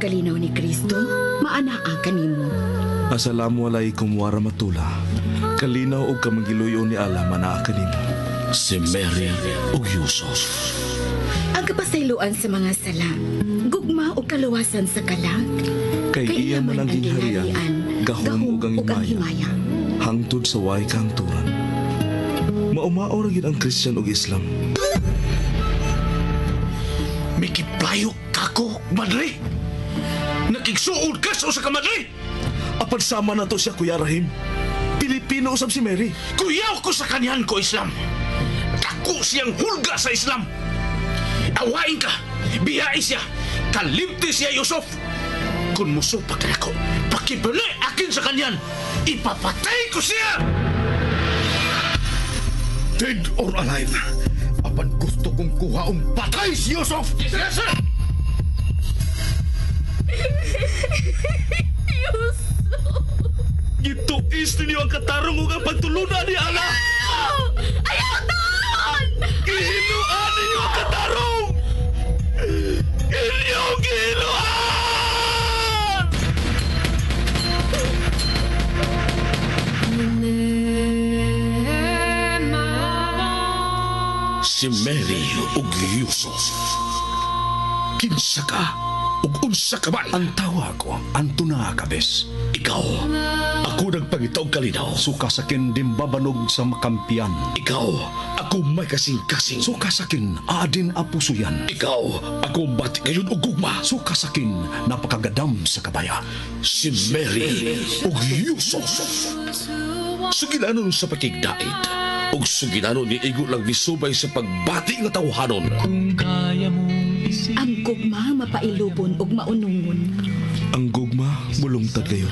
pagkalinaw ni Kristo, maanaa kanimo. Assalamualaikum warahmatullah. Kalinaw og kamangiluyo ni Allah manaa kanimo. Si Mary ug Yusuf. Ang kapasayloan sa mga sala, gugma o kaluwasan sa kalag, Kay iya man ang gingharian, gahom ug ang himaya, hangtod sa way kahangturan. Maumao ra gid ang Christian ug Islam. Mikiplayo kako, madre. Nakigsuod ka sa usa ka madre. Apan sama na to siya, Kuya Rahim. Pilipino usab si Mary. Kuyaw ko sa kanyan ko Islam. Dako siyang hulga sa Islam. Awain ka, biyai siya, kalimti siya Yusuf. Kung musupak ka ako, pakibali akin sa kanyan, ipapatay ko siya! Dead or alive, apan gusto kong kuhaong patay si Yusuf! Yes, sir! Yusuf! Gituis ninyo ang katarong ug ang pagtulunan ni Allah. Ayaw doon! Gihinuan ninyo ang katarong! Inyong gihinuan! Si Mary ug Yusuf. Kinsa ka ug unsa ka man? Ang tawa ko, Antuna Kabes. Ikaw, ako nagpangitaw kalinaw. Suka sakin dimbabanog sa makampiyan. Ikaw, ako may kasing-kasing. Suka sakin adin apusuyan. Ikaw, ako bati kayon og gugma. Suka sakin napakagadam sa kabaya. Si Mary ug Yusuf. Sugilanon sa pakigdait. Ug sugilanon ni igo lang misubay sa pagbati nga tawhanon. Ang gugma mapailubon ug maunungon. Ang gugma mulungtad kayo.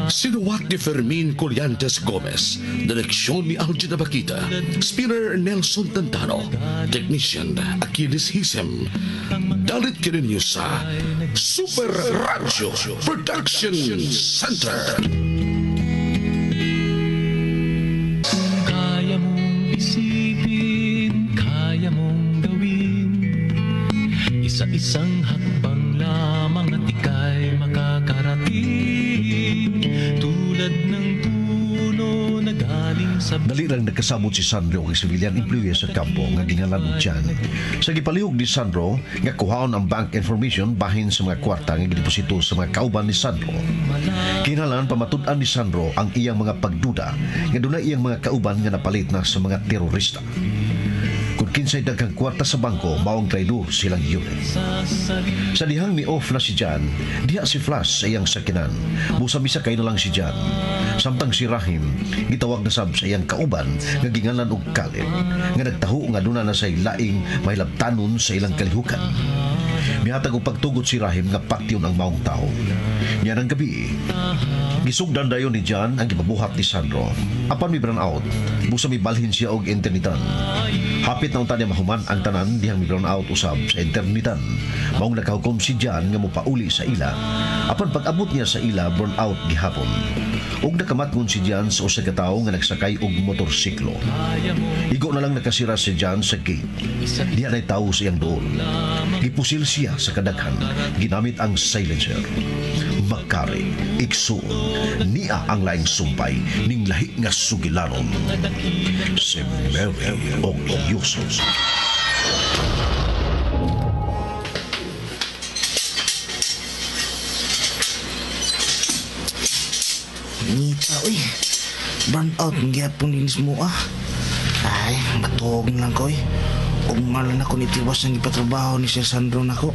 Sinuwat ni Fermin Colliantes Gomez, direksyon ni Algina Bakita, spinner Nelson Tantano, technician Achilles Hisem. Dalit kininyo sa Super Radio Production Center. Kaya mong isipin, kaya mong gawin, isa-isang hakbang lamang at ika'y makakarating, tulad ng puno na galing sa... Dali lang nagkasabot si Sandro ang civilian employee sa kampo nga gingalan og Jan. Sa gipalihog ni Sandro nga kuhaon ang bank information bahin sa mga kwarta nga gideposito sa mga kauban ni Sandro. Kinahanglan pamatud-an ni Sandro ang iyang mga pagduda nga dunay iyang mga kauban nga napalit na sa mga terorista. Kung kinsay daghang kwarta sa bangko, maong traido silang yun. Sa dihang ni off na si Jan, diha si Flash sa iyang sakinan. Busa-bisa kay na lang si Jan. Samtang si Rahim, gitawag na sab sa iyang kauban nga gingalan og Kaleb, nga nagtaho nga duna na say laing may labtanon sa ilang kalihukan. Mihatag og pagtugot si Rahim nga patyon ang maong tao. Yan ang gabi, gisugdan dayon ni Jan ang gipabuhat ni Sandro. Apan mi brown out, busa mi balhin siya og internetan. Hapit na unta niya mahuman ang tanan dihang mi brown out usab sa internetan. Maong nakahukom si Jan nga mopauli sa ila. Apan pag-abot niya sa ila, brown out gihapon. Ug nakamatngon si Jan sa usa ka tawo nga nagsakay og motorsiklo. Igo na lang nakasira si Jan sa gate. Diha nay tawo sa iyang doon. Gipusil siya sa kadaghan ginamit ang silencer. Magkari, iksuon, niya ang laing sumpay ning lahi nga sugilanon. Si Mary og Yusuf. Ngita, uy. Burn out ng gyapon linis mo, ah. Ay, matuog lang ko, Umalan ako ni tiwas ng ipatrabaho ni Sir Sandro na ko.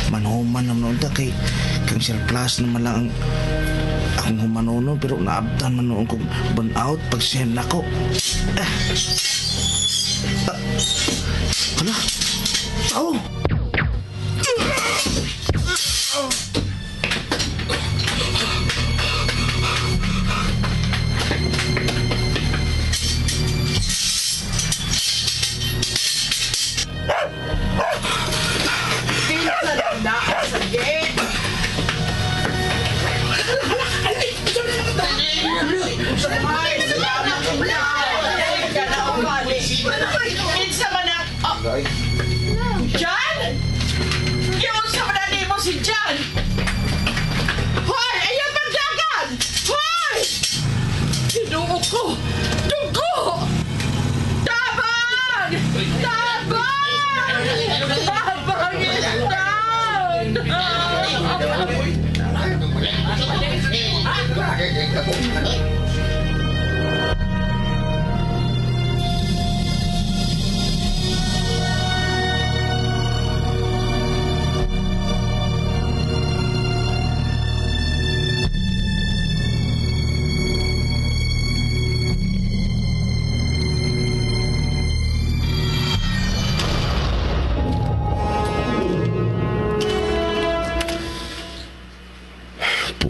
Manhuman naman unta kay kang Sir Plus naman lang ang akong humanono pero naabdan man noon kong burn out pag send ako. Hala? Tao! John?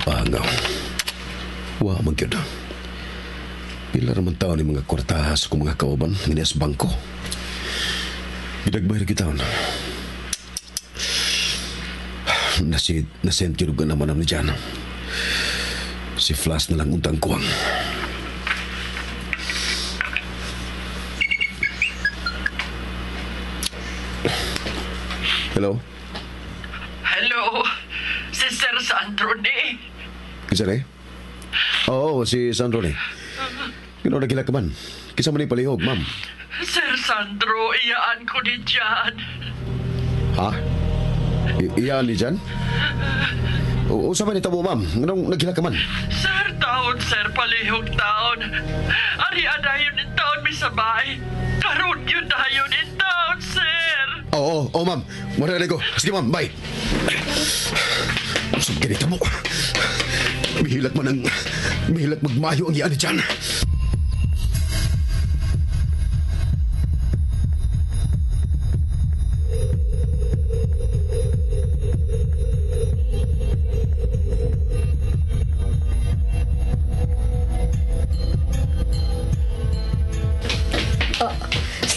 Bangaw. Wa man gyud. Pila ra man taon ni mga kwartahas kung mga kauban ngini sa bangko. Gidagbayar kita on. Nasend gyud ka naman ni Jan. Si Flash na lang untang kuwang. Hello? Hello, si Sir Sandro ni. Kisa rin? Oo, si Sandro ni. Kino nagkila ka man? Kisa man ni palihog, ma'am. Sir Sandro, iyaan ko ni Jan. Ha? Iyaan ni Jan? O sa man itabo, ma'am? Anong nagkila ka man? Sir, taon, sir, palihog taon. Ariyan na yun in taon, misabay. Karoon yun na yun in taon, sir. Oo, ma'am. Muna ko. Sige, ma'am. Bye. Saan ganito mo? Mihilat magmayo ang iyaan ni Jan.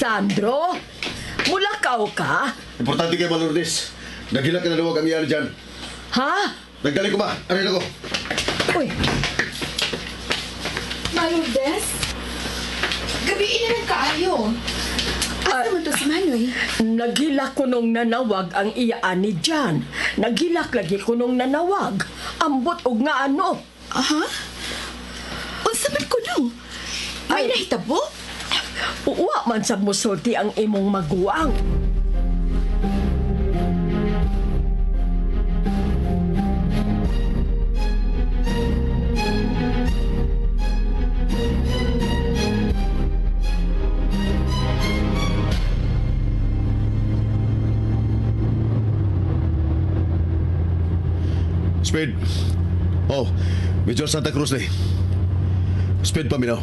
Sandro? Mulakaw ka? Importante kayo, Malordes. Naghilat ka na luwag ang iyaan ni Jan. Ha? Nagdali ko ba? Aray na ko. Uy, Lourdes? Gabiin na lang kaayo. Asa mo to si Manoy? naghilak ko nung nanawag ang iyaan ni Jan. Naghilak lagi ko nung nanawag. Ambot og nga ano. Aha? Unsa man ko no? May Ay. nahitabo? Uwa man sa musulti ang imong maguwang. Speed. Oh, Major Santa Cruz ni. Speed paminaw.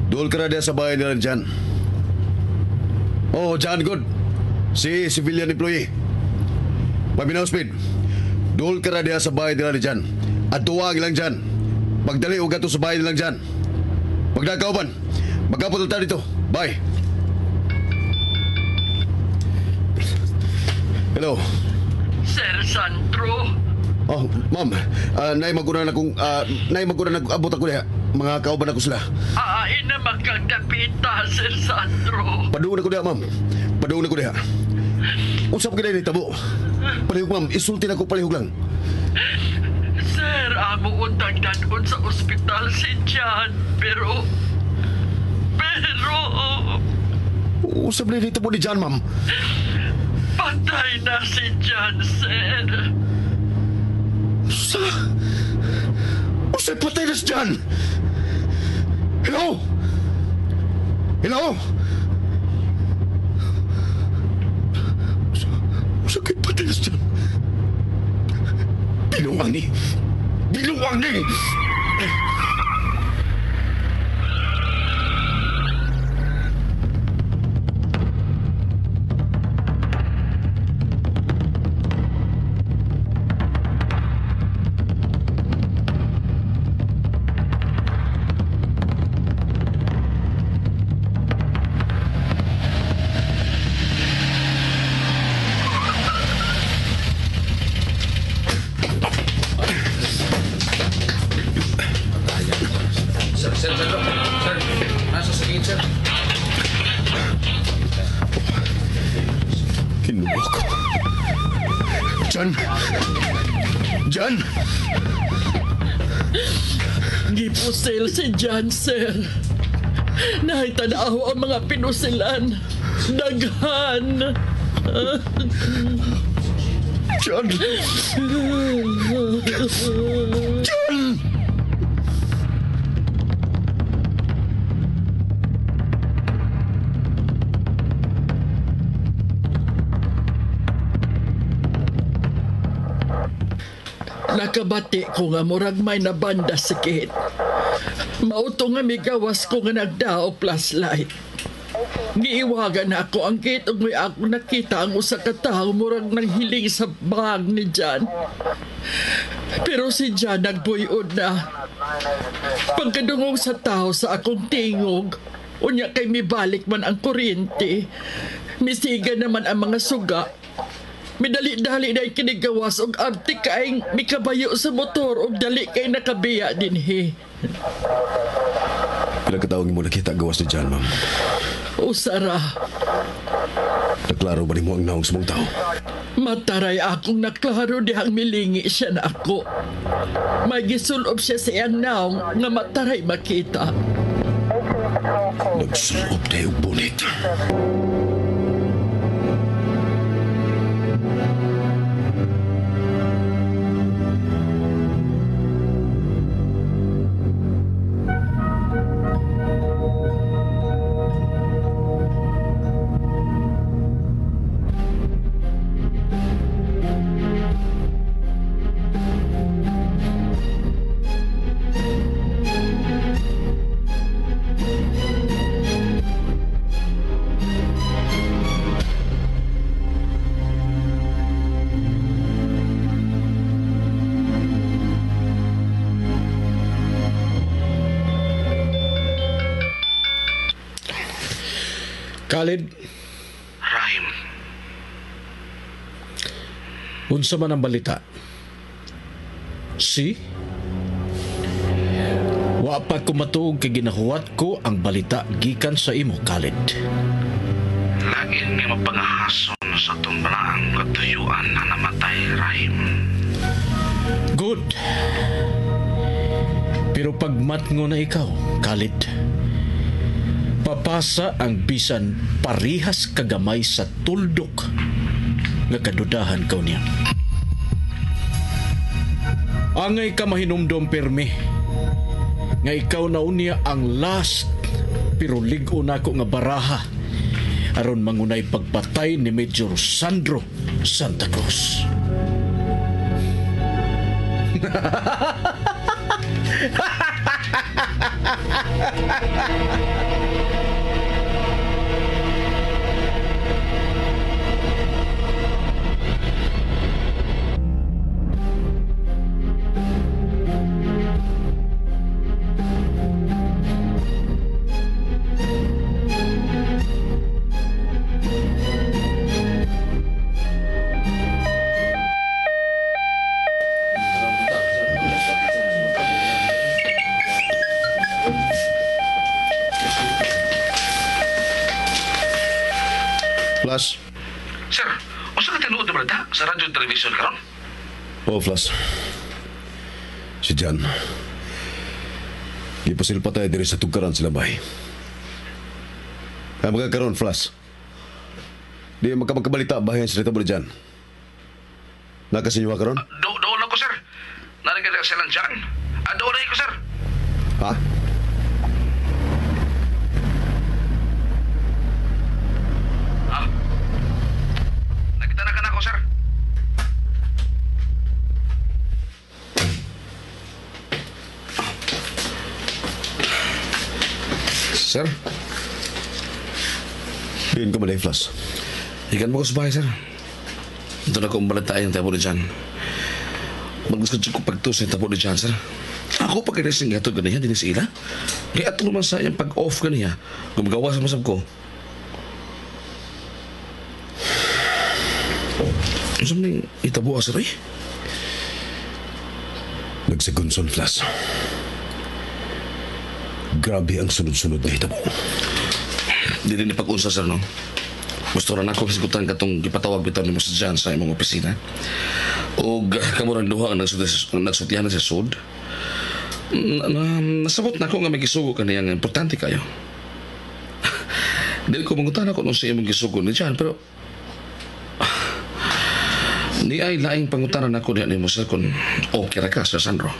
Dool ka na diya sa bahay nila Jan. Oh, Jan, good. Si civilian employee. Paminaw, Speed. Dool ka na diya sa bahay nila ni Jan. At tuwag lang Jan. Magdali o gato sa bahay nila Jan. Magdagkauban. Magkapotol tayo dito. Bye. Hello. Sir Sandro. Oh, ma'am. Nay maguna na abot ako diha. Mga kauban ako sila. Ay na magkagdapita, Sir Sandro. Paduon ako diha, ma'am. Paduon ako diha. Usap ka na tabo. Palihog, ma'am. Isulti na ko palihog lang. Sir, amo untang danon sa ospital si Jan. Pero... Usap na tabo ni Jan, ma'am. Patay na si Jan, sir. Usap patay na si Jan. Hello? Hello? Sakit patay na si Jan. Binuwang ni. Kinuha ko. Jan! Gipusil si Jan, sir. Nahitanaw ang mga pinusilan. Daghan. Jan! Nakabati ko nga murag may nabanda sakit. Mauto nga migawas ko nga nagdaog flashlight. Giiwagan na ako ang kitong may ako nakita ang usa ka tawo murag nanghiling sa bag ni Jan. Pero si Jan nagbuyod na. Pagkadungog sa tao sa akong tingog, unya kay mibalik man ang kuryente. Misiga naman ang mga suga. Midali-dali na kinigawas og abti kaing mikabayo sa motor og dali kay nakabiya dinhi. Ilang katawang mo nakita gawas ni Jan, ma'am? Usara. Naklaro ba ni mo ang naong sa mong tao? Mataray akong naklaro dihang milingi siya na ako. May gisulob siya sa iyang naong nga mataray makita. Nagsulob na yung bulit. Khalid, Rahim, unsa man ang balita? Si? Wa pa ko matuog kay ginahuwat ko ang balita gikan sa imo, Khalid. lagi may mapangahason sa tumbalaang katuyuan na namatay, Rahim. Good. Pero pagmatngo na ikaw, Khalid, papasa ang bisan parihas kagamay sa tuldok nga kadudahan kaw niya. Angay ka mahinumdom permi nga ikaw na unya ang last pero ligo na ko nga baraha aron mangunay pagpatay ni Major Sandro Santa Cruz. Flash? Sir, usa ka tinuod na balita sa radyo television karon? Oo, Flash. Si Jan. Gipasil pa tayo diri sa tugkaran sila bay. Kaya magkakaroon, Flash. Di magkabalita bahayan sa retabo ni Jan. Nakasinyo ka karon? Doon ako, sir. Narinig ka silang dyan. Doon na ko, sir. Ha? Nakita na ka na ako, sir. Sir, Diyan ka man ay Flash. ikan mo ko sa bahay, sir. Ito na kong balitain ang tabo ni Jan. Mag-gusto ko pagtos ang tabo ni Jan, sir. Ako pa kailasing gato ganiya, din sa ila. Kaya ato naman sa iyang pag-off ganiya, gumagawa sa masab ko. Ano naman itabo ka, sir, eh? Nagsagunson, Flash. Grabe ang sunod-sunod na hitabo. Di rin ipag-unsa, sir, no? Gusto rin ako kasigutan katong ipatawag bitaw ni mo sa Jan sa imong opisina. O kamurang duha ang nagsutyahan sa sud. Nasabot na ako nga may gisugo ka niyang importante kayo. Dili ko mangutan ako nung sa imong gisugo ni Jan, pero ni ay laing pangutanan ako niya ni mo, sir, kung okay ra ka, Sir Sandro.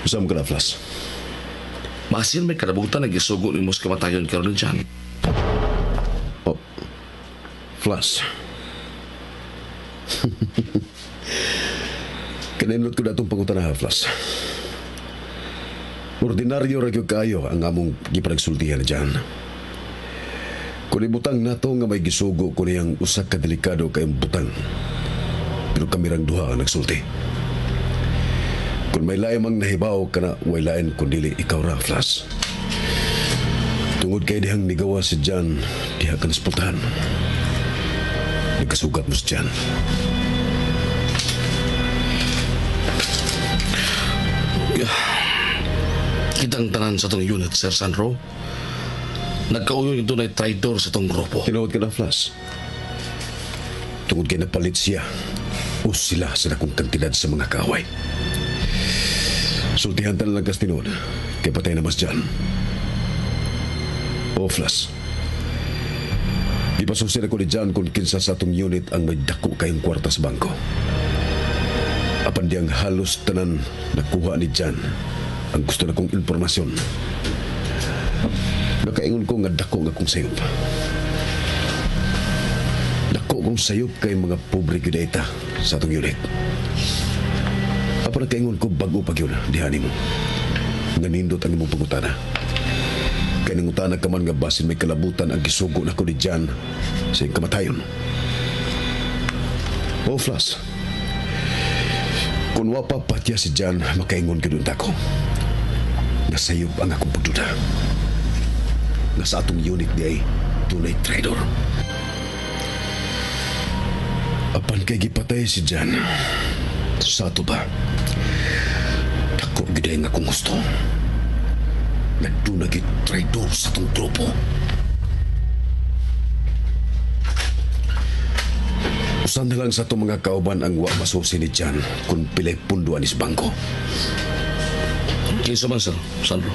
Usam ka na, Flash. Masin may kalabutan na gisugo ni mo sa kamatayon karon ni Jan. Oh, Flash. Kaninot ko na itong pangutana, Flash. Ordinaryo ra gyud kayo ang among gipanagsultihan dyan. Kung ibutang nato nga may gisugo ko niyang usa ka delikado kayong butang. Pero kami rang duha ang nagsulti. Kung may lain mang nahibaw ka na way lain kundili ikaw ra, Flas. Tungod kay dihang nigawa si Jan, diha ka naspultahan. Nagkasugat mo si Jan. Kitang tanan sa tong unit, Sir Sandro. Nagkauyo ito na traitor sa tong grupo. Tinuod ka na, Flas. Tungod kay napalit siya o sila sa dakong kantidad sa mga kaaway. Sultihan ta na lang kas tinuod kay patay na mas Jan. O, Flas. Ipasusin ako ni Jan kung kinsa sa atong unit ang may dako kayong kwarta sa bangko. Apan diyang halos tanan nakuha ni Jan ang gusto na kong informasyon. Nakaingon ko nga dako nga kong sayop. Dako kong sayop kay mga pobre gudeta sa atong unit. Apan nakaingon ko bago pag yun, dihani mo. Nga nindot ang imong pangutana. Kaya nangutana ka man nga basin may kalabutan ang gisugo na ko ni Jan sa iyong kamatayon. O, Flas. Kung wapa patya si Jan, makaingon ka doon tako. Nasayop ang akong pagduda. Nga sa atong unit di ay tunay traitor. Apan kay gipatay si Jan, sa ato ba? Dako giday nga kung gusto. Nagdunagit traitor sa atong grupo. Usan na lang sa itong mga kauban ang wa masusi ni Jan kung pilay punduan is bangko. Kinsa man, Sir Sandro?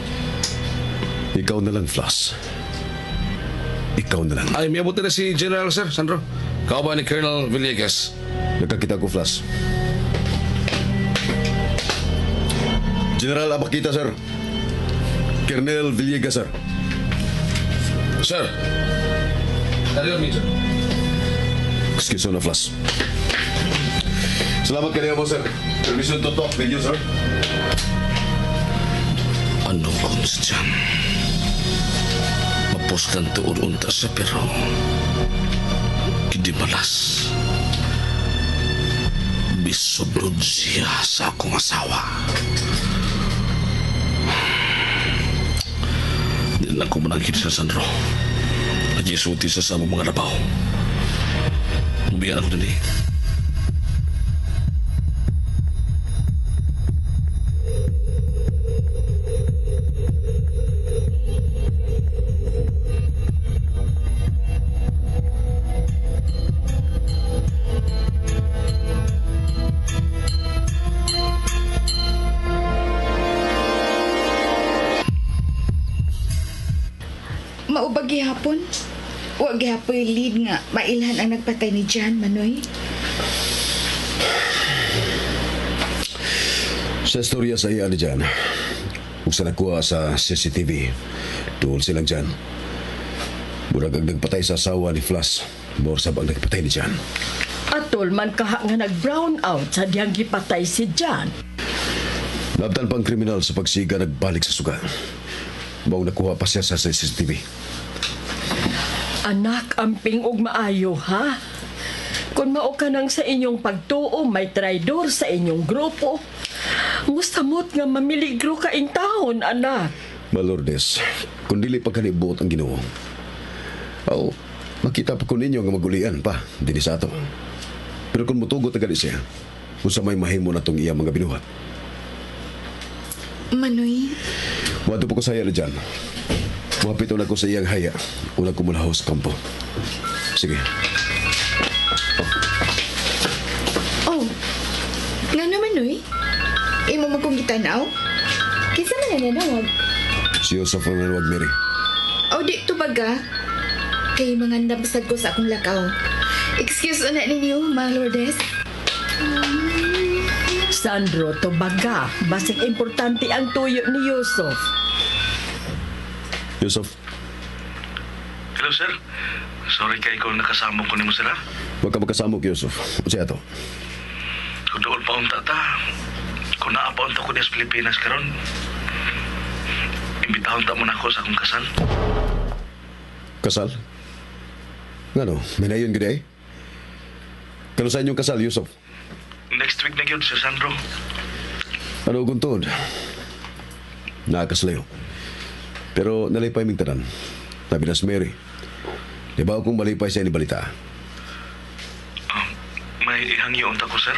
Ikaw na lang, Flas. Ikaw na lang. Ay, may abutin na si General, Sir Sandro. Kauban ni Colonel Villegas. Nagkakita ko, Flas. General Abakita, sir. Colonel Villegas, sir. Sir. Ariel, Major. Excuse me na, Flas. Salamat kanina mo, sir. Permission to talk with you, sir. Ano kung sadyan? Mapuskan tuod unta sa pero hindi malas. Bisudod siya sa akong asawa. Hindi lang ko managkit sa Sandro. Nagisuti sa samang mga labaw. Bigyan ako din eh. Maubag gihapon. Wa gihapon lead nga mailhan ang nagpatay ni Jan, Manoy. Sa istorya sa iya ni Jan, kung sa nakuha sa CCTV, tuol silang Jan. Murag ang nagpatay sa asawa ni Flas, more sa bang nagpatay ni Jan. Atol man kaha nga nag-brown out sa diyang gipatay si Jan. Labtan pang kriminal sa pagsiga nagbalik sa sugal. Mao nakuha pa siya sa CCTV. Anak, amping og maayo, ha? Kung mao ka nang sa inyong pagtuo, may traidor sa inyong grupo. Mustamot nga mamiligro ka ing taon, anak. Malordes, kung dili pa kanibuot ang Ginoo. Aw, makita pa ko ninyo nga magulian pa, dini sa ato. Pero kung mutugot agad siya, kung sa may mahimo na itong iya mga binuhat. Manoy, Wato po ko sa iya na dyan. Mapito na ko sa iyang haya. Una ko mula sa kampo. Sige. oh, nga naman, Noy. Imo mo kong gitanaw? Kinsa man na nanawag? Si Yosef ang nanawag, Mary. O di to baga. Kay mga nabasad ko sa akong lakaw. Excuse na ninyo, mga Lourdes. Sandro, to baga. Basig importante ang tuyo ni Yusuf. Yosef, Hello, sir. Sorry kay ikaw nakasama ko ni mo sila. wag ka magkasamok, Yosef. O siya to? Kung doon pa unta ta, kung naapaunta ko sa Pilipinas karon, imbitahon ta mo na ako sa akong kasal. Kasal? Ano, may nayon gud eh? Kano sa inyong kasal, Yusuf? Next week na yun, Sir Sandro. Ano guntod? Nakakaslayo. Pero nalipay ming tanan. Tabi na si Mary. Di ba akong malipay sa balita? May ihangi unta ko, sir.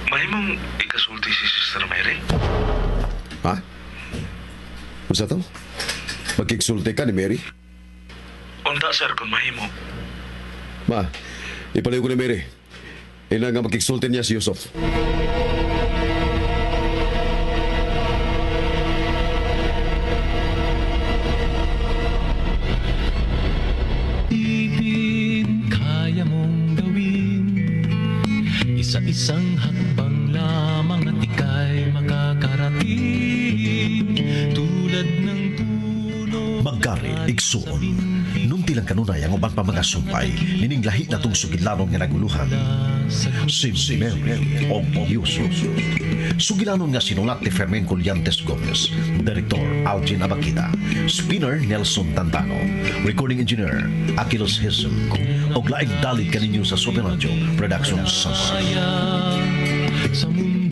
May mong ikasulti si Sister Mary? Ha? Masa to? Magkiksulti ka ni Mary? Unta, sir, kung mahimo. Ma, ipalayo ko ni Mary. Ina nga magkiksulti niya si Yusuf. Kaya mong gawin isa-isang hakbang lamang at ika'y makakarating tulad ng puno. Magkari, igsuon. Nung tilang kanunay ang uban pa mga sumpay, nininglahi na tong sugilanon nga naguluhan. Si Mary o Yusuf. Sugilanon nga sinulat ni Fermin Colliantes Gomez, Direktor Algin Abakita, Spinner Nelson Tantano, Recording Engineer Akilos Hesum, og laing dalit kaninyo sa Super Radio Production Summer. Sa mundo